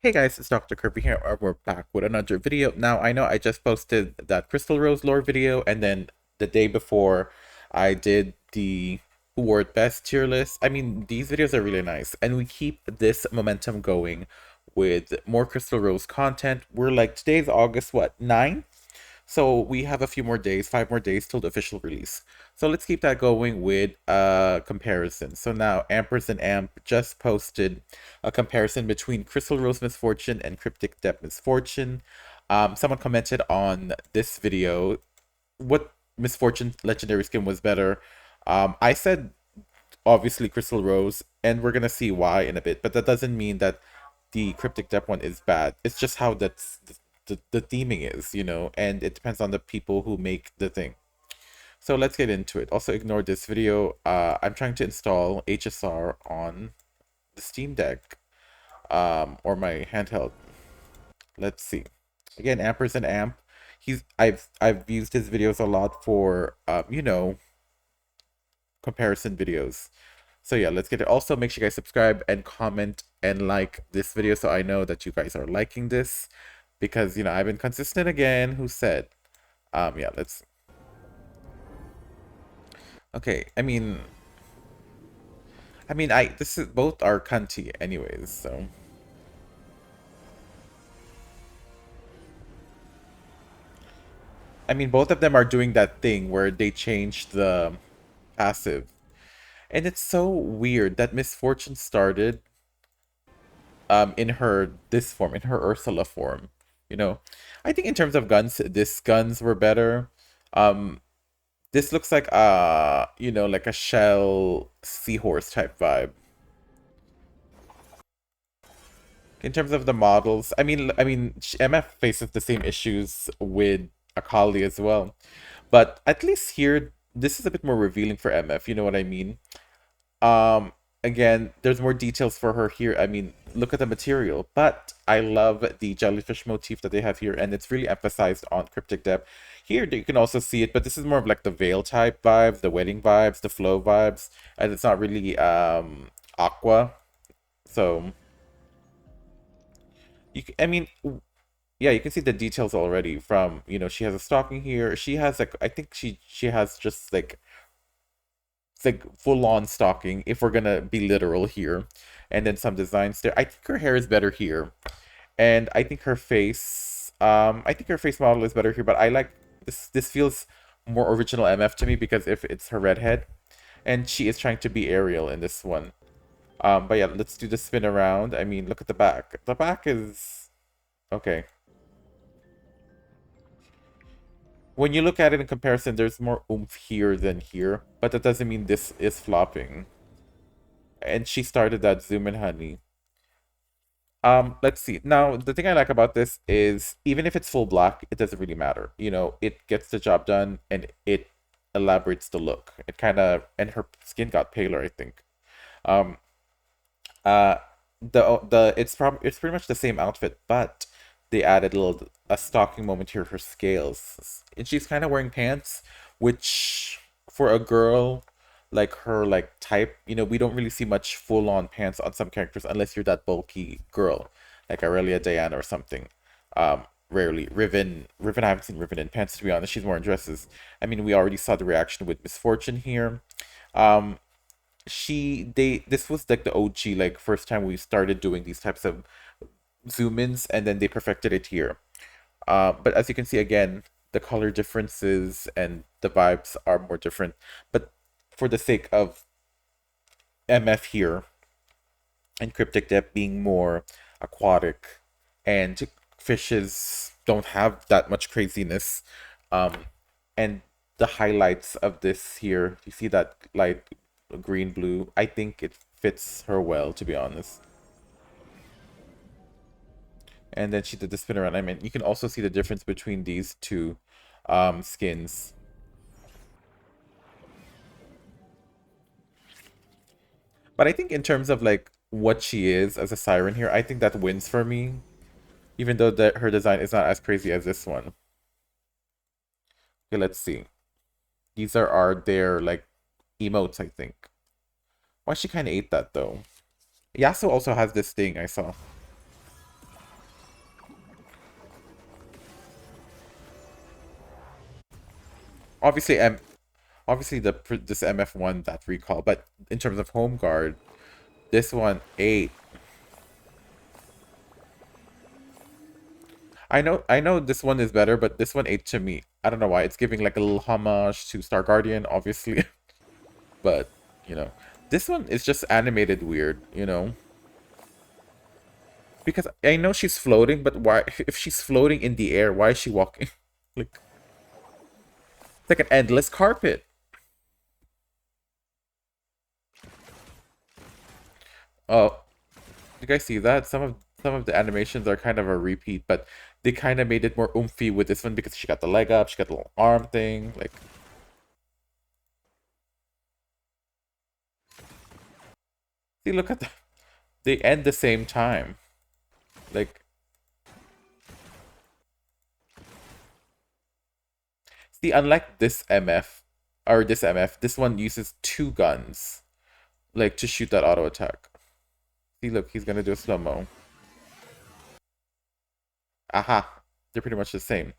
Hey guys, it's Dr. Kirby here, and we're back with another video. Now, I know I just posted that Crystal Rose lore video, and then the day before, I did the Who Wore It Best tier list. I mean, these videos are really nice, and we keep this momentum going with more Crystal Rose content. We're like, today's August, what, 9? So we have a few more days, 5 more days till the official release. So let's keep that going with a comparison. So now Ampers and Amp just posted a comparison between Crystal Rose Misfortune and Cryptic Depth Misfortune. Someone commented on this video what Misfortune Legendary Skin was better. I said obviously Crystal Rose, and we're gonna see why in a bit, but that doesn't mean that the Cryptic Depth one is bad. It's just how the theming is, and it depends on the people who make the thing. So let's get into it. Also ignore this video. I'm trying to install HSR on the Steam Deck, or my handheld. Let's see. Again, Ampers and Amp. I've used his videos a lot for comparison videos. So yeah, let's get it. Also, make sure you guys subscribe and comment and like this video so I know that you guys are liking this because I've been consistent again. Who said? Yeah, let's. Okay, I this is both are cunty anyways. So both of them are doing that thing where they change the passive, and it's so weird that Misfortune started in her this form, in her Ursula form. You know, I think in terms of guns, this guns were better. Um, this looks like like a shell seahorse type vibe. In terms of the models, MF faces the same issues with Akali as well, but at least here this is a bit more revealing for MF. You know what I mean? Um, Again, there's more details for her here. Look at the material, but I love the jellyfish motif that they have here, and it's really emphasized on Cryptic Depth. Here, you can also see it, but this is more of like the veil type vibes, the wedding vibes, the flow vibes, and it's not really aqua. So, yeah, you can see the details already from, she has a stocking here. She has like, I think she has just like it's like full on stocking if we're gonna be literal here, and then some designs there. I think her hair is better here, and I think her face model is better here, but I like this feels more original MF to me because if it's her redhead, and she is trying to be Ariel in this one. But yeah, let's do the spin around. Look at the back. The back is okay. When you look at it in comparison, there's more oomph here than here, but that doesn't mean this is flopping. And she started that zoom in, honey. Let's see. Now, the thing I like about this is even if it's full black, it doesn't really matter. It gets the job done and it elaborates the look. It kind of, and her skin got paler, I think. Um, uh, it's pretty much the same outfit, but they added a stocking moment here for scales, and she's kind of wearing pants, which for a girl like her like type, we don't really see much full on pants on some characters unless you're that bulky girl, like Aurelia Diana or something. Rarely Riven. I haven't seen Riven in pants to be honest. She's more in dresses. We already saw the reaction with Misfortune here. Um, this was like the OG like first time we started doing these types of zoom ins, and then they perfected it here. But as you can see again, the color differences and the vibes are more different. But for the sake of MF here and Cryptic Depth being more aquatic, and fishes don't have that much craziness, um, and the highlights of this here, you see that light green blue. I think it fits her well, to be honest. And then she did the spin around. You can also see the difference between these two skins. But I think in terms of like what she is as a siren here, I think that wins for me. Even though her design is not as crazy as this one. Okay, let's see. These are their like emotes, I think. Why she kind of ate that though? Yasuo also has this thing I saw. Obviously, obviously this MF won that recall, but in terms of home guard, this one 8. I know this one is better, but this one 8 to me. I don't know why. It's giving like a little homage to Star Guardian, obviously. But, you know, this one is just animated weird. Because I know she's floating, but why if she's floating in the air, why is she walking? Like it's like an endless carpet. Oh, you guys see that? Some of the animations are kind of a repeat, but they kind of made it more oomphy with this one because she got the leg up, she got the little arm thing. Like, see, look at that. They end the same time. Like, see, unlike this MF or this MF, this one uses two guns, like to shoot that auto attack. See, look, he's gonna do a slow mo. Aha, they're pretty much the same.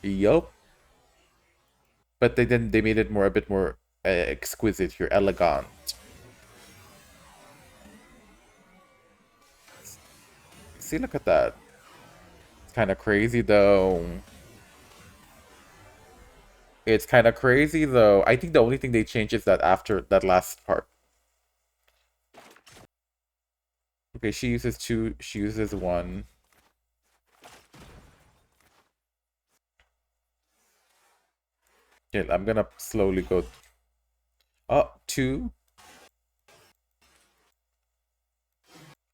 Yup. But they made it more a bit more exquisite here, elegant. See, look at that. It's kind of crazy though. It's kind of crazy though. I think the only thing they changed is that after that last part. Okay, she uses two. She uses one. Okay, I'm gonna slowly go. Oh, two.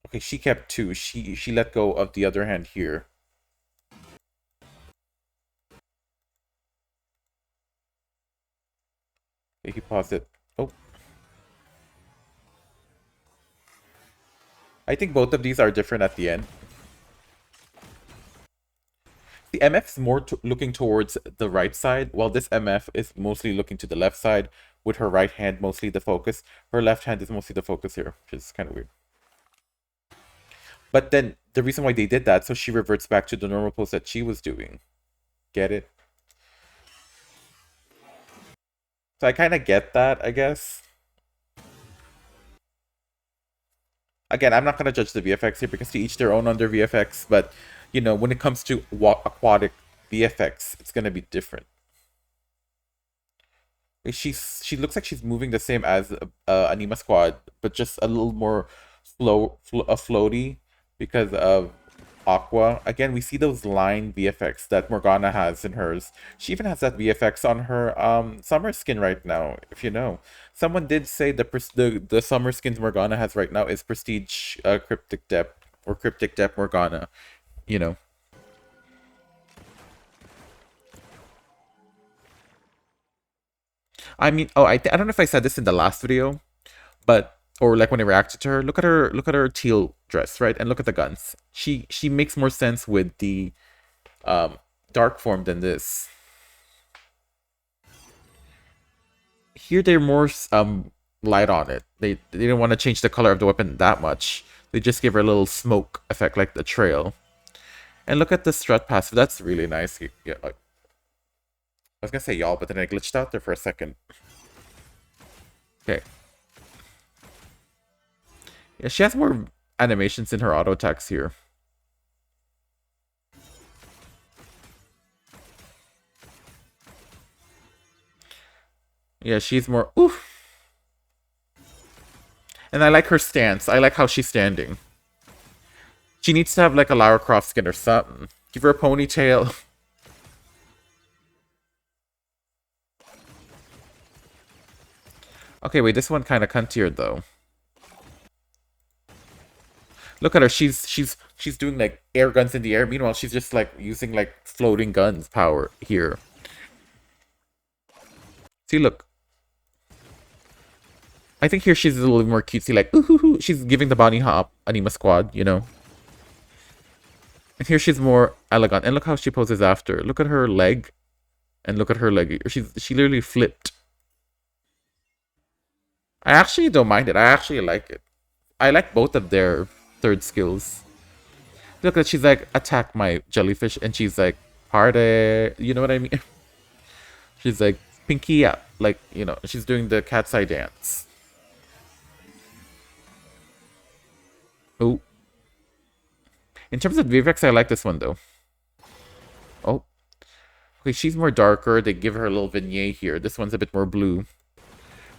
Okay, she kept two. She let go of the other hand here. Okay, he paused it. Oh, I think both of these are different at the end. The MF is more looking towards the right side, while this MF is mostly looking to the left side, with her right hand mostly the focus. Her left hand is mostly the focus here, which is kind of weird. But then the reason why they did that, so she reverts back to the normal pose that she was doing. Get it? So I kind of get that, I guess. Again, I'm not going to judge the VFX here because to each their own under VFX, but, when it comes to aquatic VFX, it's going to be different. She looks like she's moving the same as Anima Squad, but just a little more floaty because of Aqua. Again, we see those line VFX that Morgana has in hers. She even has that VFX on her summer skin right now, if you know. Someone did say the summer skins Morgana has right now is Prestige Cryptic Depth or Cryptic Depth Morgana, you know. I mean, I don't know if I said this in the last video, but or like when I reacted to her, look at her teal dress, right? And look at the guns. She makes more sense with the um dark form than this. Here they're more light on it. They didn't want to change the color of the weapon that much. They just give her a little smoke effect like the trail. And look at the strut passive. That's really nice. Yeah, I was gonna say y'all, but then I glitched out there for a second. Okay. Yeah, she has more animations in her auto attacks here. Yeah, she's more oof. And I like her stance. I like how she's standing. She needs to have like a Lara Croft skin or something. Give her a ponytail. Okay, wait, this one kind of cuntier though. Look at her. She's doing like air guns in the air. Meanwhile, she's just like using like floating guns power here. See, look. I think here she's a little more cutesy, like ooh, hoo, hoo. She's giving the bunny hop Anima Squad, you know. And here she's more elegant. And look how she poses after. Look at her leg, and look at her leg. She literally flipped. I actually don't mind it. I actually like it. I like both of their third skills. Look at she's like attack my jellyfish, and she's like party. You know what I mean? She's like pinky up, like she's doing the cat's eye dance. Oh, in terms of VFX, I like this one though. Oh, okay, she's more darker. They give her a little vignette here. This one's a bit more blue.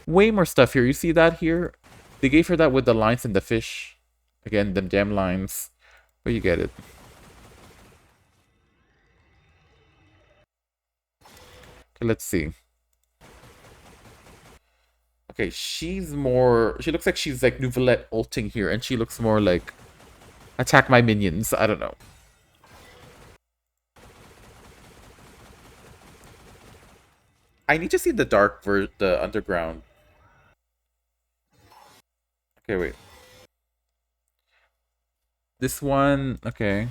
Way more stuff here. You see that here? They gave her that with the lines and the fish. Again, them damn lines. But you get it. Okay, let's see. Okay, she's more... She looks like she's like Nouvellette ulting here, and she looks more like... Attack my minions. I don't know. I need to see the the underground. Okay, wait. This one... Okay.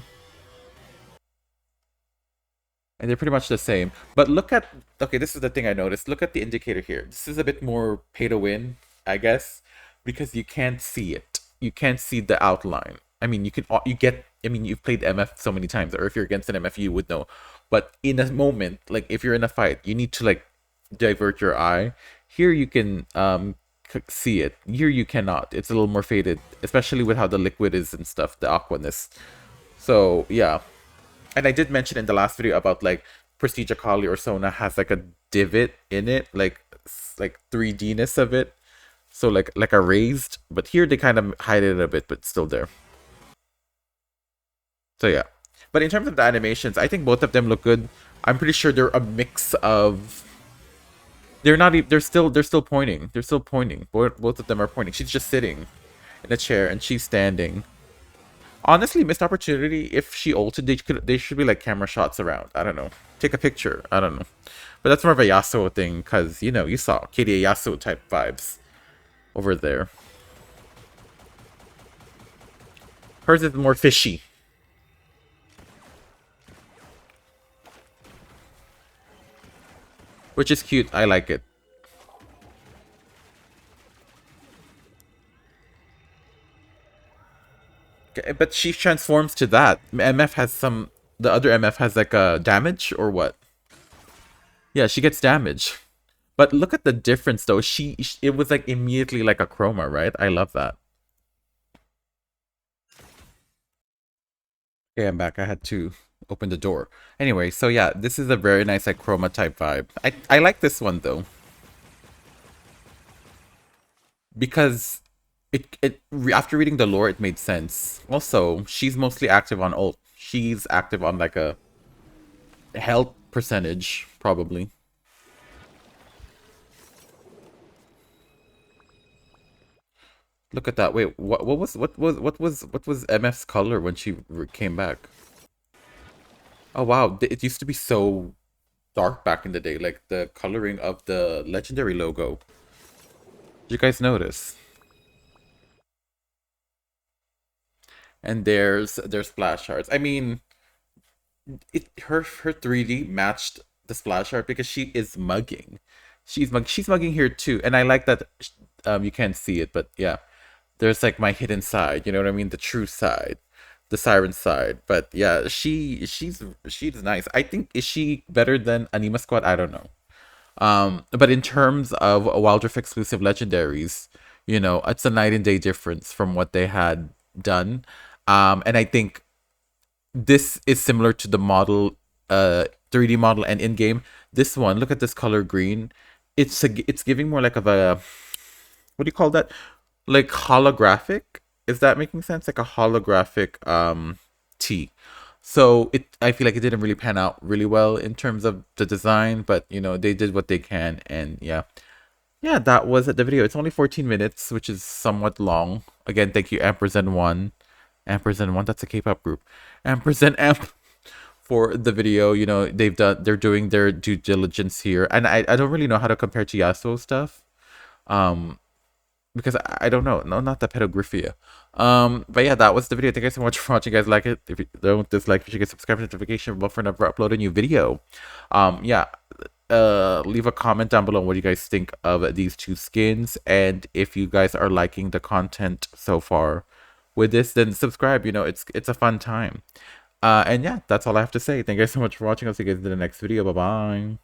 And they're pretty much the same. But look at... Okay, this is the thing I noticed. Look at the indicator here. This is a bit more pay to win, I guess. Because you can't see it. You can't see the outline. I mean, you can... You get... I mean, you've played MF so many times. Or if you're against an MF, you would know. But in a moment, like, if you're in a fight, you need to, like, divert your eye. Here you can see it. Here you cannot. It's a little more faded. Especially with how the liquid is and stuff. The aquaness. So, yeah. And I did mention in the last video about like Prestige Akali or Sona has like a divot in it, like 3D-ness of it. So like a raised, but here they kind of hide it a bit, but still there. So yeah. But in terms of the animations, I think both of them look good. I'm pretty sure they're a mix of they're not they're still pointing. They're still pointing. Both of them are pointing. She's just sitting in a chair and she's standing. Honestly, missed opportunity. If she ulted, they should be like camera shots around. I don't know. Take a picture. I don't know. But that's more of a Yasuo thing, because, you saw KDA Yasuo type vibes over there. Hers is more fishy. Which is cute. I like it. Okay, but she transforms to that. MF has some... The other MF has like a damage or what? Yeah, she gets damage. But look at the difference though. It was like immediately like a chroma, right? I love that. Okay, I'm back. I had to open the door. Anyway, so yeah, this is a very nice like chroma type vibe. I like this one though. Because after reading the lore, it made sense. Also, she's mostly active on ult. She's active on like a health percentage, probably. Look at that. Wait, what was MF's color when she came back? Oh wow, it used to be so dark back in the day, like the coloring of the legendary logo. Did you guys notice? And there's splash arts. I mean, her 3D matched the splash art because she is mugging. She's mugging here too, and I like that. You can't see it, but yeah, there's like my hidden side. You know what I mean? The true side, the siren side. But yeah, she's nice. I think, is she better than Anima Squad? I don't know. But in terms of Wild Rift exclusive legendaries, it's a night and day difference from what they had done. And I think this is similar to the model, 3D model and in-game. This one, look at this color green. It's giving more like of a, what do you call that? Like holographic? Is that making sense? Like a holographic T. So I feel like it didn't really pan out really well in terms of the design, but they did what they can, and yeah. Yeah, that was the video. It's only 14 minutes, which is somewhat long. Again, thank you, Ampersand1. Ampersand1, that's a K-pop group. Ampersand Amp for the video. They're doing their due diligence here. And I don't really know how to compare to Yasuo stuff. Because I don't know. No, not the pedographia. But yeah, that was the video. Thank you guys so much for watching. Guys, like it. If you don't dislike, you should get subscribed to notification bell for never upload a new video. Yeah. Leave a comment down below what you guys think of these two skins, and if you guys are liking the content so far, with this, then subscribe. You know, it's a fun time. And yeah, that's all I have to say. Thank you guys so much for watching. I'll see you guys in the next video. Bye bye.